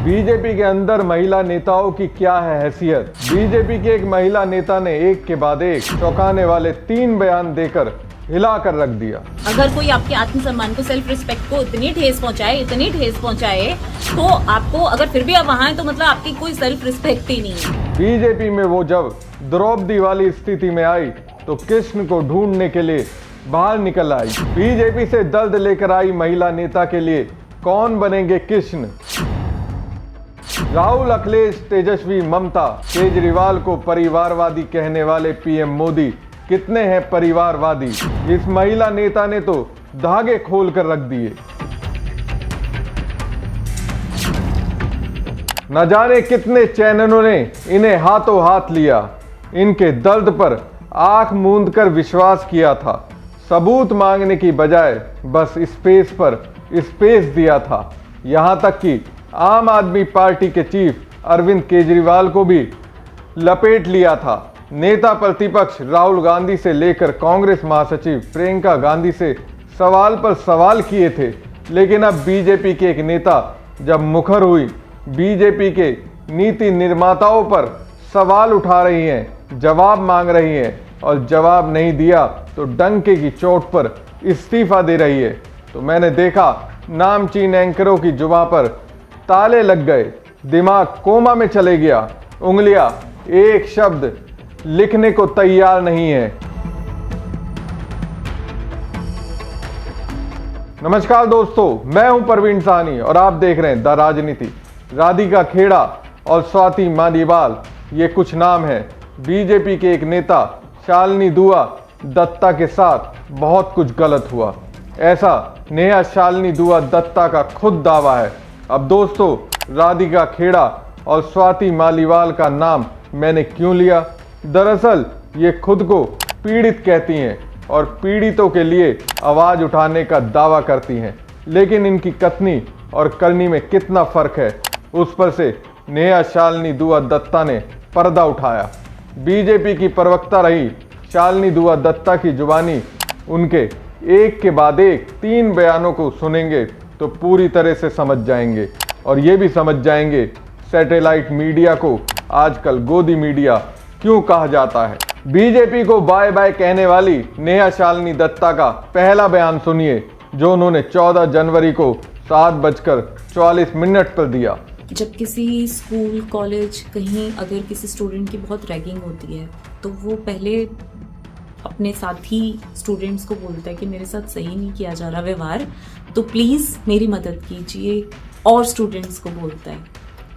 BJP के अंदर महिला नेताओं की क्या है हैसियत। बीजेपी के एक महिला नेता ने एक के बाद एक चौंकाने वाले 3 बयान देकर हिला कर रख दिया। अगर कोई आपके आत्मसम्मान को, सेल्फ रिस्पेक्ट को इतनी ठेस पहुंचाए तो आपको, अगर फिर भी आप वहां हैं तो मतलब आपकी कोई सेल्फ रिस्पेक्ट ही नहीं है। बीजेपी में वो जब द्रौपदी वाली स्थिति में आई तो कृष्ण को ढूंढने के लिए बाहर निकल आई। बीजेपी से दर्द लेकर आई महिला नेता के लिए कौन बनेंगे कृष्ण। राहुल, अखिलेश, तेजस्वी, ममता, केजरीवाल को परिवारवादी कहने वाले पीएम मोदी कितने हैं परिवारवादी। इस महिला नेता ने तो धागे खोल कर रख दिए। न जाने कितने चैनलों ने इन्हें हाथों हाथ लिया, इनके दर्द पर आंख मूंद कर विश्वास किया था। सबूत मांगने की बजाय बस स्पेस पर स्पेस दिया था। यहां तक कि आम आदमी पार्टी के चीफ अरविंद केजरीवाल को भी लपेट लिया था। नेता प्रतिपक्ष राहुल गांधी से लेकर कांग्रेस महासचिव प्रियंका गांधी से सवाल पर सवाल किए थे, लेकिन अब बीजेपी के एक नेता जब मुखर हुई, बीजेपी के नीति निर्माताओं पर सवाल उठा रही हैं, जवाब मांग रही हैं और जवाब नहीं दिया तो डंके की चोट पर इस्तीफा दे रही है, तो मैंने देखा नामचीन एंकरों की जुबान पर ताले लग गए, दिमाग कोमा में चले गया, उंगलियां एक शब्द लिखने को तैयार नहीं है। नमस्कार दोस्तों, मैं हूं परवीन साहनी और आप देख रहे हैं द राजनीति। राधिका खेड़ा और स्वाति मालीवाल, ये कुछ नाम है। बीजेपी के एक नेता शालिनी दुआ दत्ता के साथ बहुत कुछ गलत हुआ, ऐसा नेहा शालिनी दुआ दत्ता का खुद दावा है। अब दोस्तों, राधिका खेड़ा और स्वाति मालीवाल का नाम मैंने क्यों लिया? दरअसल ये खुद को पीड़ित कहती हैं और पीड़ितों के लिए आवाज उठाने का दावा करती हैं, लेकिन इनकी कथनी और करनी में कितना फर्क है, उस पर से नेहा शालिनी दुआ दत्ता ने पर्दा उठाया। बीजेपी की प्रवक्ता रही शालिनी दुआ दत्ता की जुबानी उनके एक के बाद एक 3 बयानों को सुनेंगे तो पूरी तरह से समझ जाएंगे, और ये भी समझ जाएंगे सैटेलाइट मीडिया को आजकल गोदी मीडिया क्यों कहा जाता है। बीजेपी को बाय बाय कहने वाली नेहा शालिनी दत्ता का पहला बयान सुनिए, जो उन्होंने 14 जनवरी को 7:44 पर दिया। जब किसी स्कूल, कॉलेज, कहीं अगर किसी स्टूडेंट की बहुत रैगिंग होती है तो वो पहले अपने साथी स्टूडेंट्स को बोलता है कि मेरे साथ सही नहीं किया जा रहा व्यवहार, तो प्लीज़ मेरी मदद कीजिए। और स्टूडेंट्स को बोलता है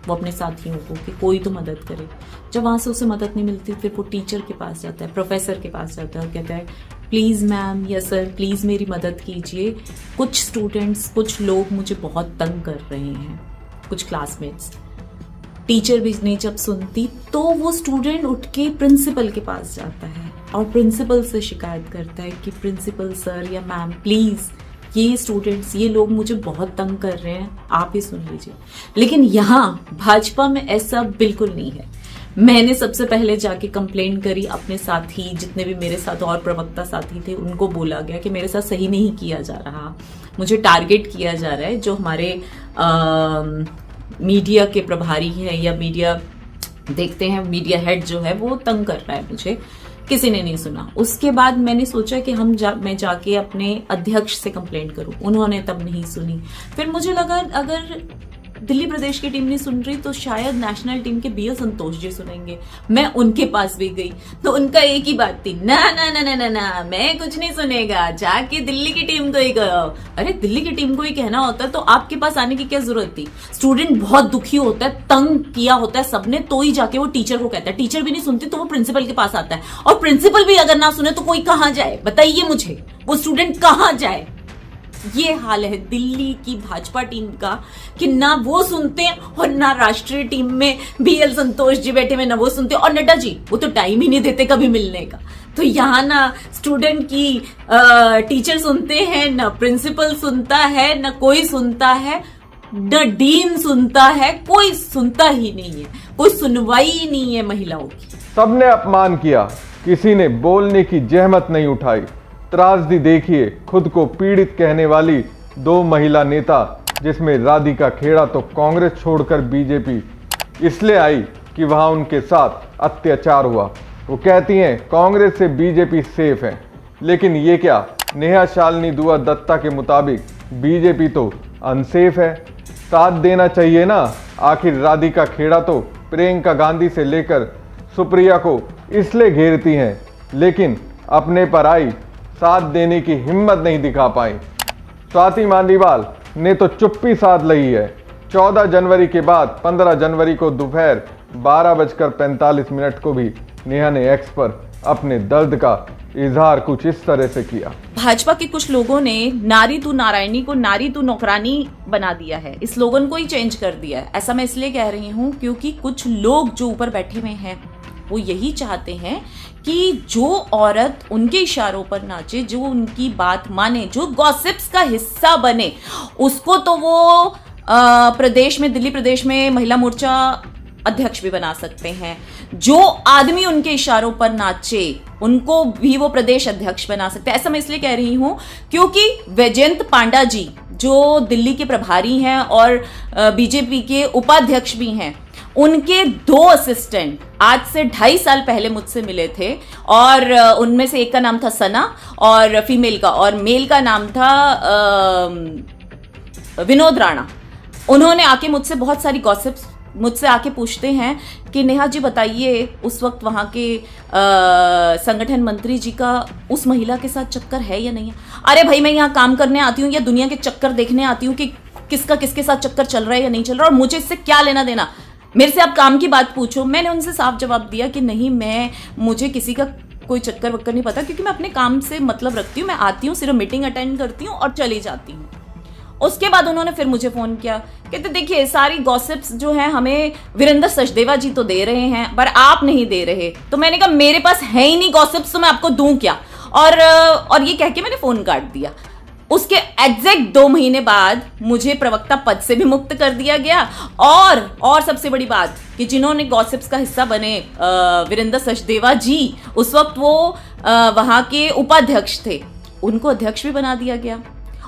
वो अपने साथियों को कि कोई तो मदद करे। जब वहाँ से उसे मदद नहीं मिलती फिर वो टीचर के पास जाता है, प्रोफेसर के पास जाता है और कहता है प्लीज़ मैम या सर प्लीज़ मेरी मदद कीजिए। कुछ स्टूडेंट्स, कुछ लोग मुझे बहुत तंग कर रहे हैं, कुछ क्लासमेट्स। टीचर भी नहीं जब सुनती तो वो स्टूडेंट उठ के प्रिंसिपल के पास जाता है और प्रिंसिपल से शिकायत करता है कि प्रिंसिपल सर या मैम प्लीज़ ये स्टूडेंट्स, ये लोग मुझे बहुत तंग कर रहे हैं, आप ही सुन लीजिए। लेकिन यहाँ भाजपा में ऐसा बिल्कुल नहीं है। मैंने सबसे पहले जाके कंप्लेंट करी अपने साथी, जितने भी मेरे साथ और प्रवक्ता साथी थे उनको बोला गया कि मेरे साथ सही नहीं किया जा रहा, मुझे टारगेट किया जा रहा है। जो हमारे मीडिया के प्रभारी हैं या मीडिया देखते हैं, मीडिया हेड जो है वो तंग कर रहा है मुझे। किसी ने नहीं सुना। उसके बाद मैंने सोचा कि मैं जाके अपने अध्यक्ष से कंप्लेंट करूं, उन्होंने तब नहीं सुनी। फिर मुझे लगा अगर दिल्ली प्रदेश की टीम नहीं सुन रही तो शायद नेशनल टीम के बीएल संतोष जी सुनेंगे। मैं उनके पास भी गई तो उनका एक ही बात थी, ना ना ना ना ना ना मैं कुछ नहीं सुनेगा, जाके दिल्ली की टीम को ही कहो। अरे दिल्ली की टीम को ही कहना होता तो आपके पास आने की क्या जरूरत थी? स्टूडेंट बहुत दुखी होता है, तंग किया होता है सबने, तो ही जाके वो टीचर को कहता है। टीचर भी नहीं सुनती तो वो प्रिंसिपल के पास आता है, और प्रिंसिपल भी अगर ना सुने तो कोई कहाँ जाए? बताइए मुझे, वो स्टूडेंट कहाँ जाए? ये हाल है दिल्ली की भाजपा टीम का कि ना वो सुनते हैं और ना राष्ट्रीय टीम में बीएल संतोष जी बैठे हुए ना वो सुनते, और नड्डा जी वो तो टाइम ही नहीं देते कभी मिलने का। तो यहाँ ना स्टूडेंट की टीचर सुनते हैं, ना प्रिंसिपल सुनता है, ना कोई सुनता है, न डीन सुनता है, कोई सुनता ही नहीं है, कोई सुनवाई ही नहीं है महिलाओं की। सबने अपमान किया, किसी ने बोलने की जहमत नहीं उठाई। त्रासदी देखिए खुद को पीड़ित कहने वाली 2 महिला नेता जिसमें राधिका खेड़ा तो कांग्रेस छोड़कर बीजेपी इसलिए आई कि वहां उनके साथ अत्याचार हुआ। वो कहती हैं कांग्रेस से बीजेपी सेफ है, लेकिन ये क्या, नेहा शालिनी दुआ दत्ता के मुताबिक बीजेपी तो अनसेफ है। साथ देना चाहिए ना। आखिर राधिका खेड़ा तो प्रियंका गांधी से लेकर सुप्रिया को इसलिए घेरती हैं, लेकिन अपने पर आई साथ देने की हिम्मत नहीं दिखा पाई। स्वाति मालीवाल ने तो चुप्पी साध ली है। 14 जनवरी के बाद 15 जनवरी को दोपहर 12:45 को भी नेहा ने एक्स पर अपने दर्द का इजहार कुछ इस तरह से किया। भाजपा के कुछ लोगों ने नारी तू नारायणी को नारी तू नौकरानी बना दिया है, इस स्लोगन को ही चेंज कर दिया है। ऐसा मैं इसलिए कह रही हूँ क्योंकि कुछ लोग जो ऊपर बैठे हुए हैं वो यही चाहते हैं कि जो औरत उनके इशारों पर नाचे, जो उनकी बात माने, जो गॉसिप्स का हिस्सा बने, उसको तो वो प्रदेश में, दिल्ली प्रदेश में महिला मोर्चा अध्यक्ष भी बना सकते हैं। जो आदमी उनके इशारों पर नाचे उनको भी वो प्रदेश अध्यक्ष बना सकते हैं। ऐसा मैं इसलिए कह रही हूं क्योंकि वैजयंत पांडा जी जो दिल्ली के प्रभारी हैं और बीजेपी के उपाध्यक्ष भी हैं, उनके 2 असिस्टेंट आज से 2.5 साल पहले मुझसे मिले थे और उनमें से एक का नाम था सना और फीमेल का, और मेल का नाम था विनोद राणा। उन्होंने आके मुझसे बहुत सारी गॉसिप्स मुझसे आके पूछते हैं कि नेहा जी बताइए उस वक्त वहाँ के संगठन मंत्री जी का उस महिला के साथ चक्कर है या नहीं है। अरे भाई, मैं यहाँ काम करने आती हूँ या दुनिया के चक्कर देखने आती हूँ कि किसका किसके साथ चक्कर चल रहा है या नहीं चल रहा, और मुझे इससे क्या लेना देना। मेरे से आप काम की बात पूछो। मैंने उनसे साफ जवाब दिया कि नहीं, मुझे किसी का कोई चक्कर वक्कर नहीं पता, क्योंकि मैं अपने काम से मतलब रखती हूँ। मैं आती हूँ, सिर्फ मीटिंग अटेंड करती हूँ और चली जाती हूँ। उसके बाद उन्होंने फिर मुझे फोन किया, कहते देखिए सारी गॉसिप्स जो है हमें वीरेंद्र सचदेवा जी तो दे रहे हैं पर आप नहीं दे रहे। तो मैंने कहा मेरे पास है ही नहीं गॉसिप्स, तो मैं आपको दूं क्या। और ये कह के मैंने फोन काट दिया। उसके एग्जैक्ट 2 महीने बाद मुझे प्रवक्ता पद से भी मुक्त कर दिया गया। और सबसे बड़ी बात कि जिन्होंने गॉसिप्स का हिस्सा बने वीरेंद्र सचदेवा जी, उस वक्त वो वहां के उपाध्यक्ष थे, उनको अध्यक्ष भी बना दिया गया।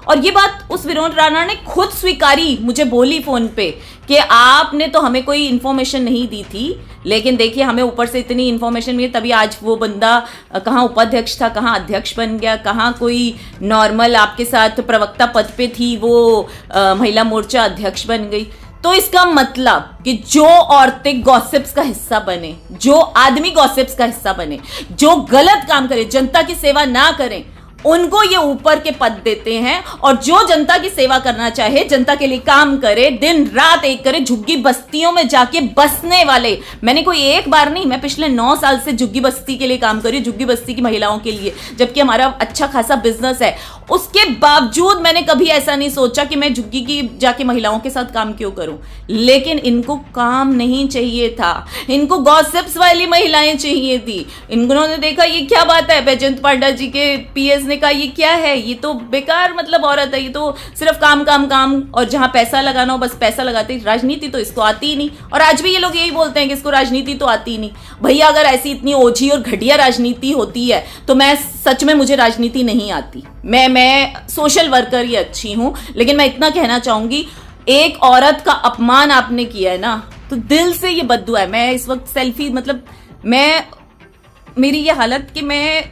और ये बात उस विनोद राणा ने खुद स्वीकारी, मुझे बोली फोन पे कि आपने तो हमें कोई इन्फॉर्मेशन नहीं दी थी, लेकिन देखिए हमें ऊपर से इतनी इन्फॉर्मेशन मिली, तभी आज वो बंदा कहाँ उपाध्यक्ष था, कहाँ अध्यक्ष बन गया, कहाँ कोई नॉर्मल आपके साथ प्रवक्ता पद पे थी वो महिला मोर्चा अध्यक्ष बन गई। तो इसका मतलब कि जो औरतें गॉसिप्स का हिस्सा बने, जो आदमी गॉसिप्स का हिस्सा बने, जो गलत काम करे, जनता की सेवा ना करें, उनको ये ऊपर के पद देते हैं। और जो जनता की सेवा करना चाहे, जनता के लिए काम करे, दिन रात एक करे, झुग्गी बस्तियों में जाके बसने वाले, मैंने कोई एक बार नहीं, मैं पिछले 9 साल से झुग्गी बस्ती के लिए काम कर रही हूँ, झुग्गी बस्ती की महिलाओं के लिए, जबकि हमारा अच्छा खासा बिजनेस है। उसके बावजूद मैंने कभी ऐसा नहीं सोचा कि मैं झुग्गी की जाके महिलाओं के साथ काम क्यों करूं। लेकिन इनको काम नहीं चाहिए था, इनको गॉसिप्स वाली महिलाएं चाहिए थी। इन्होंने देखा ये क्या बात है, वैजयंत पांडा जी के पीएस ने कहा ये क्या है, ये तो बेकार मतलब औरत है, ये तो सिर्फ काम काम काम, और जहां पैसा लगाना हो बस पैसा लगाते, राजनीति तो इसको आती ही नहीं। और आज भी ये लोग यही बोलते हैं कि इसको राजनीति तो आती ही नहीं। भैया अगर ऐसी इतनी ओझी और घटिया राजनीति होती है तो मैं सच में, मुझे राजनीति नहीं आती। मैं सोशल वर्कर ही अच्छी हूं, लेकिन मैं इतना कहना चाहूंगी, एक औरत का अपमान आपने किया है ना, तो दिल से ये बद्दुआ है। मैं इस वक्त सेल्फी मेरी ये हालत कि मैं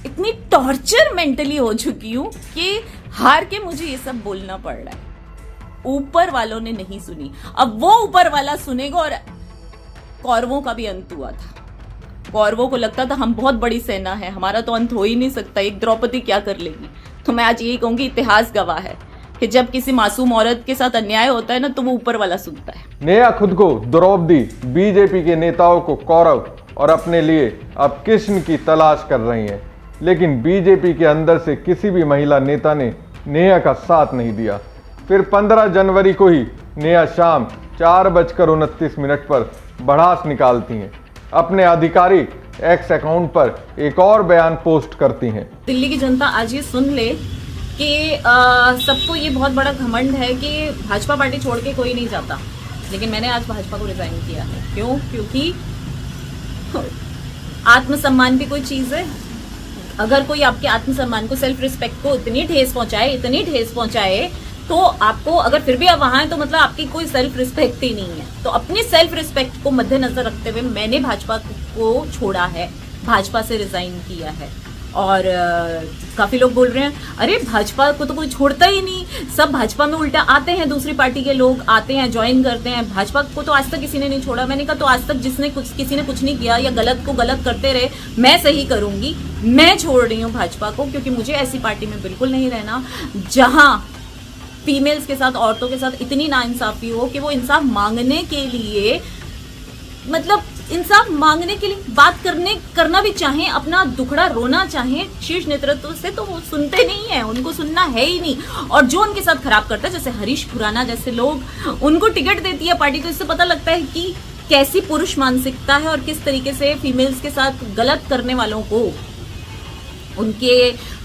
इतनी टॉर्चर मेंटली हो चुकी हूं कि हार के मुझे ये सब बोलना पड़ रहा है। ऊपर वालों ने नहीं सुनी, अब वो ऊपर वाला सुनेगा। और कौरवों का भी अंत हुआ था। कौरवों को लगता था हम बहुत बड़ी सेना है, हमारा तो अंत हो ही नहीं सकता, एक द्रौपदी क्या कर लेगी। तो मैं आज यही कहूंगी, इतिहास गवाह है कि जब किसी मासूम औरत के साथ अन्याय होता है ना, तो वो ऊपर वाला सुनता है। नेहा खुद को द्रौपदी, बीजेपी के नेताओं को कौरव और अपने लिए अब कृष्ण की तलाश कर रही हैं। लेकिन बीजेपी के अंदर से किसी भी महिला नेता ने नेहा का साथ नहीं दिया। फिर 15 जनवरी को ही नेहा शाम 4:29 पर भड़ास निकालती हैं। अपने आधिकारिक एक्स अकाउंट पर एक और बयान पोस्ट करती हैं। दिल्ली की जनता आज ये सुन ले कि सबको ये बहुत बड़ा घमंड है कि भाजपा पार्टी छोड़ के कोई नहीं जाता, लेकिन मैंने आज भाजपा को रिजाइन किया है। क्यों? क्योंकि आत्मसम्मान भी कोई चीज है। अगर कोई आपके आत्मसम्मान को, सेल्फ रिस्पेक्ट को इतनी ठेस पहुंचाए तो आपको अगर फिर भी आप वहां हैं तो मतलब आपकी कोई सेल्फ रिस्पेक्ट ही नहीं है। तो अपनी सेल्फ रिस्पेक्ट को मद्देनजर रखते हुए मैंने भाजपा को छोड़ा है, भाजपा से रिजाइन किया है। और काफी लोग बोल रहे हैं अरे भाजपा को तो कोई छोड़ता ही नहीं, सब भाजपा में उल्टा आते हैं, दूसरी पार्टी के लोग आते हैं ज्वाइन करते हैं, भाजपा को तो आज तक किसी ने नहीं छोड़ा। मैंने कहा तो आज तक किसी ने कुछ नहीं किया या गलत को गलत करते रहे, मैं सही करूंगी। मैं छोड़ रही हूँ भाजपा को क्योंकि मुझे ऐसी पार्टी में बिल्कुल नहीं रहना जहां फीमेल्स के साथ, औरतों के साथ इतनी नाइंसाफी हो कि वो इंसाफ मांगने के लिए, मतलब इंसाफ मांगने के लिए बात करना भी चाहें, अपना दुखड़ा रोना चाहें शीर्ष नेतृत्व से, तो वो सुनते नहीं है, उनको सुनना है ही नहीं। और जो उनके साथ खराब करता है, जैसे हरीश खुराना जैसे लोग, उनको टिकट देती है पार्टी, तो इससे पता लगता है कि कैसी पुरुष मानसिकता है और किस तरीके से फीमेल्स के साथ गलत करने वालों को उनके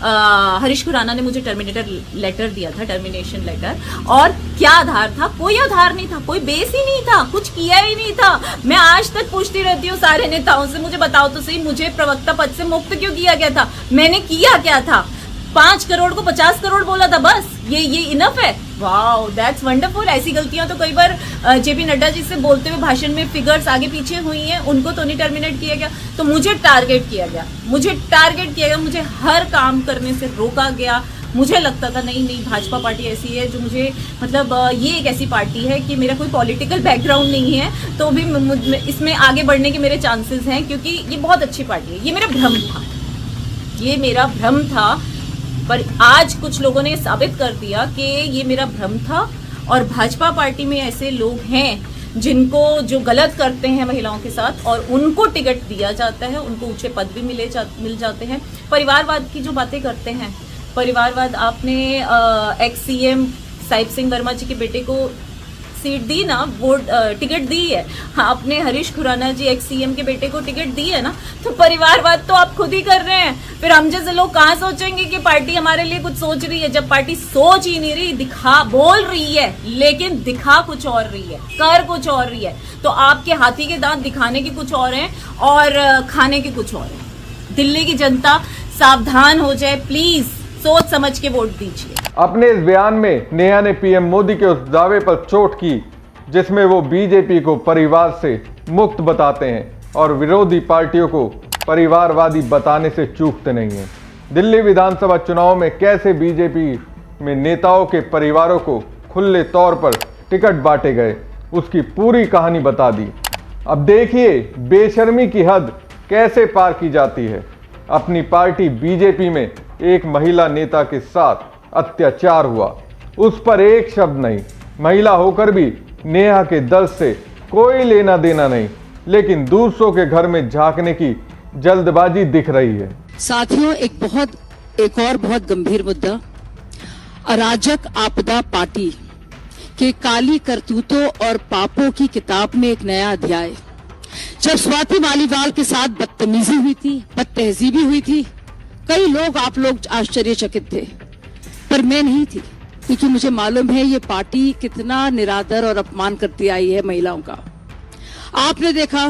हरीश खुराना ने मुझे टर्मिनेटर लेटर दिया था, टर्मिनेशन लेटर, और क्या आधार था? कोई आधार नहीं था, कोई बेस ही नहीं था, कुछ किया ही नहीं था। मैं आज तक पूछती रहती हूँ सारे नेताओं से, मुझे बताओ तो सही, मुझे प्रवक्ता पद से मुक्त क्यों किया गया था? मैंने किया क्या था? 5 करोड़ को 50 करोड़ बोला था, बस ये इनफ है। Wow, that's wonderful. ऐसी गलतियां तो कई बार जेपी नड्डा जी से बोलते हुए भाषण में फिगर्स आगे पीछे हुई हैं, उनको तो नहीं टर्मिनेट किया गया, तो मुझे टारगेट किया गया, मुझे हर काम करने से रोका गया। मुझे लगता था नहीं भाजपा पार्टी ऐसी है जो मुझे, मतलब ये एक ऐसी पार्टी है कि मेरा कोई पॉलिटिकल बैकग्राउंड नहीं है तो भी इसमें आगे बढ़ने के मेरे चांसेस हैं, क्योंकि ये बहुत अच्छी पार्टी है। ये मेरा भ्रम था, पर आज कुछ लोगों ने साबित कर दिया कि ये मेरा भ्रम था। और भाजपा पार्टी में ऐसे लोग हैं जिनको, जो गलत करते हैं महिलाओं के साथ, और उनको टिकट दिया जाता है, उनको ऊंचे पद भी मिल जाते हैं। परिवारवाद की जो बातें करते हैं, परिवारवाद, आपने एक्स सीएम साहिब सिंह वर्मा जी के बेटे को सीट दी ना, वोट टिकट दी है। हाँ, अपने हरीश खुराना जी एक्स सीएम के बेटे को टिकट दी है ना, तो परिवारवाद तो आप खुद ही कर रहे हैं। फिर हम जैसे लोग कहाँ सोचेंगे कि पार्टी हमारे लिए कुछ सोच रही है, जब पार्टी सोच ही नहीं रही, बोल रही है लेकिन दिखा कुछ और रही है, कर कुछ और रही है। तो आपके हाथी के दांत दिखाने के कुछ और हैं और खाने के कुछ और हैं। दिल्ली की जनता सावधान हो जाए, प्लीज सोच समझ के वोट दीजिए। अपने इस बयान में नेहा ने पीएम मोदी के उस दावे पर चोट की जिसमें वो बीजेपी को परिवार से मुक्त बताते हैं और विरोधी पार्टियों को परिवारवादी बताने से चूकते नहीं हैं। दिल्ली विधानसभा चुनाव में कैसे बीजेपी में नेताओं के परिवारों को खुले तौर पर टिकट बांटे गए, उसकी पूरी कहानी बता दी। अब देखिए बेशर्मी की हद कैसे पार की जाती है। अपनी पार्टी बीजेपी में एक महिला नेता के साथ अत्याचार हुआ, उस पर एक शब्द नहीं, महिला होकर भी नेहा के दर्द से कोई लेना देना नहीं, लेकिन दूसरों के घर में झांकने की जल्दबाजी दिख रही है। साथियों, एक और बहुत गंभीर मुद्दा, अराजक आपदा पार्टी के काली करतूतों और पापों की किताब में एक नया अध्याय। जब स्वाति मालीवाल के साथ बदतमीजी हुई थी, बदतहजीबी हुई थी, कई लोग, आप लोग आश्चर्यचकित थे, पर मैं नहीं थी, क्योंकि मुझे मालूम है ये पार्टी कितना निरादर और अपमान करती आई है महिलाओं का। आपने देखा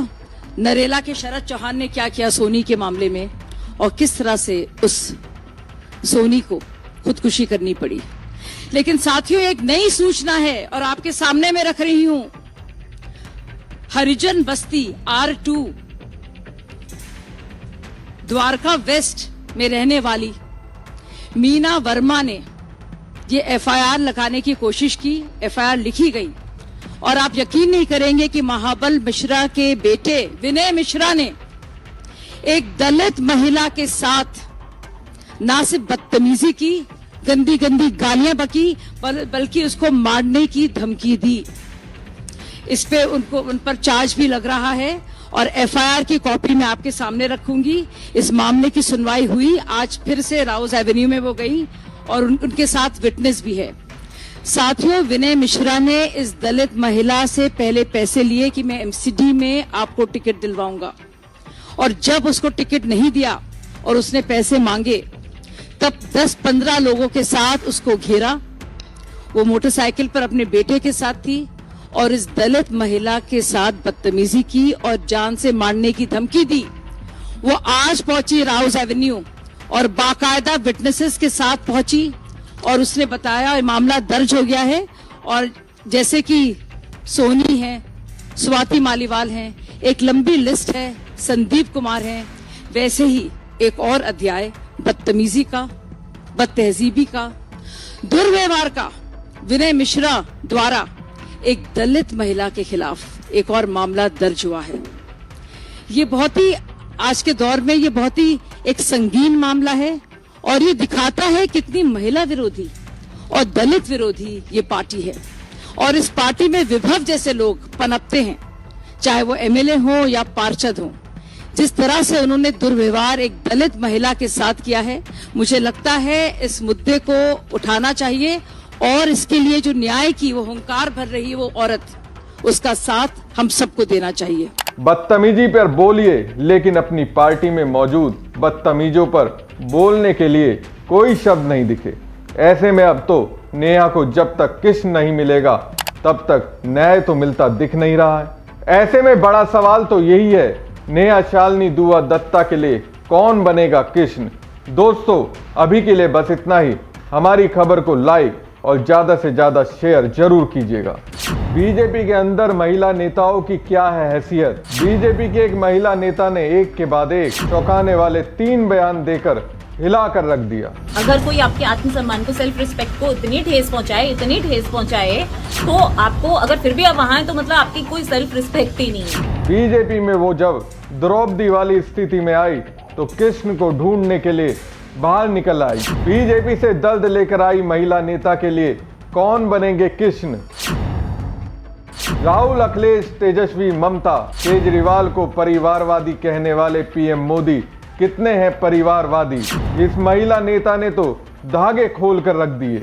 नरेला के शरद चौहान ने क्या किया सोनी के मामले में, और किस तरह से उस सोनी को खुदकुशी करनी पड़ी। लेकिन साथियों, एक नई सूचना है और आपके सामने मैं रख रही हूं। हरिजन बस्ती R2 द्वारका वेस्ट में रहने वाली मीना वर्मा ने ये FIR लगाने की कोशिश की, FIR लिखी गई, और आप यकीन नहीं करेंगे कि महाबल मिश्रा के बेटे विनय मिश्रा ने एक दलित महिला के साथ ना सिर्फ बदतमीजी की, गंदी गंदी गालियां बकी, बल्कि उसको मारने की धमकी दी। इस पे उन पर चार्ज भी लग रहा है और FIR की कॉपी मैं आपके सामने रखूंगी। इस मामले की सुनवाई हुई, आज फिर से राउज एवेन्यू में वो गई और उनके साथ विटनेस भी है। साथियों, विनय मिश्रा ने इस दलित महिला से पहले पैसे लिए कि मैं MCD में आपको टिकट दिलवाऊंगा, और जब उसको टिकट नहीं दिया और उसने पैसे मांगे, तब 10-15 लोगों के साथ उसको घेरा। वो मोटरसाइकिल पर अपने बेटे के साथ थी और इस दलित महिला के साथ बदतमीजी की और जान से मारने की धमकी दी। वो आज पहुंची राउज एवेन्यू और बाकायदा विटनेसेस के साथ पहुंची और उसने बताया और मामला दर्ज हो गया है। और जैसे कि सोनी है, स्वाति मालीवाल हैं, एक लंबी लिस्ट है, संदीप कुमार हैं, वैसे ही एक और अध्याय बदतमीजी का, बदतहजीबी का, दुर्व्यवहार का विनय मिश्रा द्वारा एक दलित महिला के खिलाफ एक और मामला दर्ज हुआ है। ये बहुत ही आज के दौर में ये बहुत ही एक संगीन मामला है और ये दिखाता है कितनी महिला विरोधी और दलित विरोधी ये पार्टी है। और इस पार्टी में विभव जैसे लोग पनपते हैं, चाहे वो एमएलए हो या पार्षद हो। जिस तरह से उन्होंने दुर्व्यवहार एक दलित महिला के साथ किया है, मुझे लगता है इस मुद्दे को उठाना चाहिए और इसके लिए जो न्याय की वो हुंकार भर रही है वो औरत, उसका साथ हम सबको देना चाहिए। बदतमीजी पर बोलिए, लेकिन अपनी पार्टी में मौजूद बदतमीजों पर बोलने के लिए कोई शब्द नहीं दिखे। ऐसे में अब तो नेहा को जब तक कृष्ण नहीं मिलेगा तब तक न्याय तो मिलता दिख नहीं रहा है। ऐसे में बड़ा सवाल तो यही है, नेहा शालिनी दुआ दत्ता के लिए कौन बनेगा कृष्ण। दोस्तों, अभी के लिए बस इतना ही। हमारी खबर को लाइक और ज्यादा से ज्यादा शेयर जरूर कीजिएगा। बीजेपी के अंदर महिला नेताओं की क्या है हैसियत। बीजेपी के एक महिला नेता ने एक के बाद एक चौंकाने वाले 3 बयान देकर हिला कर रख दिया। अगर कोई आपके आत्मसम्मान को, सेल्फ रिस्पेक्ट को इतनी ठेस पहुंचाए तो आपको, अगर फिर भी आप वहां हैं तो मतलब आपकी कोई सेल्फ रिस्पेक्ट ही नहीं है। बीजेपी में वो जब द्रौपदी वाली स्थिति में आई तो कृष्ण को ढूंढने के लिए बाहर निकल आई। बीजेपी से दर्द लेकर आई महिला नेता के लिए कौन बनेंगे कृष्ण। राहुल, अखिलेश, तेजस्वी, ममता, केजरीवाल को परिवारवादी कहने वाले पीएम मोदी कितने हैं परिवारवादी। इस महिला नेता ने तो धागे खोल कर रख दिए।